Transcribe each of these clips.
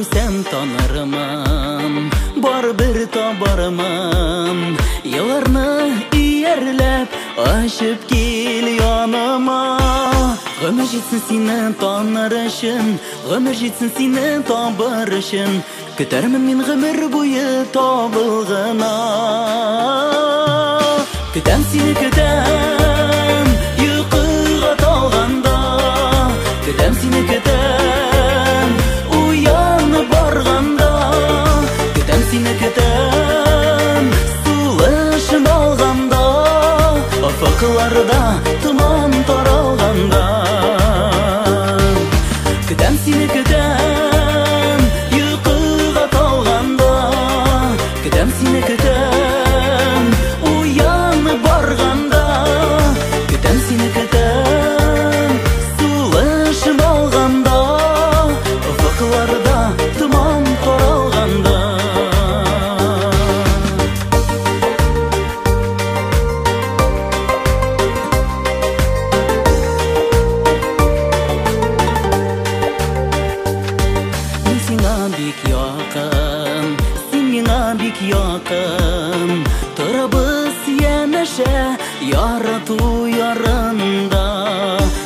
күрсәм танырмын, бар бер табармын. Елларны иярләп, ашып кил яныма. Гомер җитсен сине таныр өчен, гомер җитсен сине табыр өчен. Көтәрмен мин гомер буе табылгына. Көтәм сине көтәм, йокыга талганда. Көтәм сине көтәм, уянып барганда. Көтәм сине көтәм, сулышын алганда. Офыкларда томан таралганда. Көтәм сине көтәм, йокыга талганда. Көтәм сине көтәм, уянып барганда. Көтәм сине көтәм, сулышын алганда. Офыкларда томан таралганда. Бик якын, син миңа бик якын. Торабыз янәшә ярату ярында.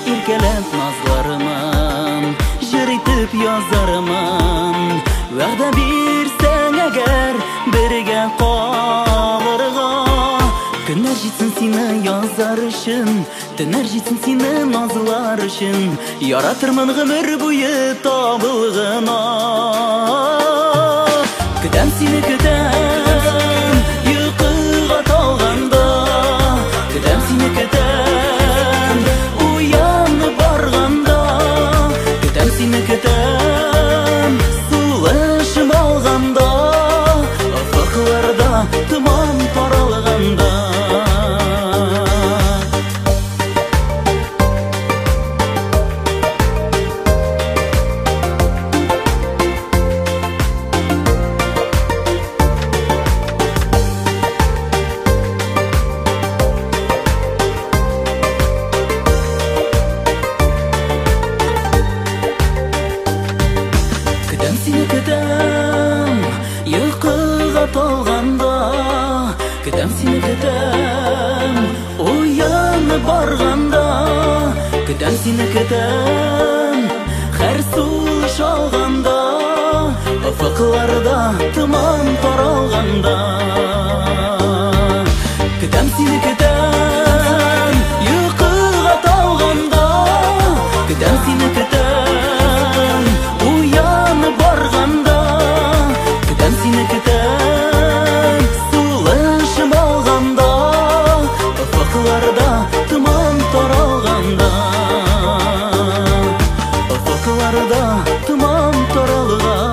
Иркәләп назларымын, җыр итеп язармын. Вәгъдә бирсәң әгәр, бергә калырга. Көннәр җитсен сине язар өчен, төннәр җитсен сине назлар өчен. Яратырмын гомер буе табылгына. Көтәм сине көтәм, йокыга талганда. Көтәм сине көтәм, уянып барганда. Көтәм сине көтәм, сулышын алганда. Офыкларда томан таралганда. Көтәм сине көтәм, йокыга талганда. Көтәм сине көтәм, уянып барганда. Көтәм сине көтәм, һәр сулыш алганда. Офыкларда томан таралганда. Көтәм сине көтәм, йокыга талганда. Көтәм сине көтәм, уянып барганда. Көтәм сине көтәм, сулышын алганда. Офыкларда томан таралганда. Офыкларда томан таралганда.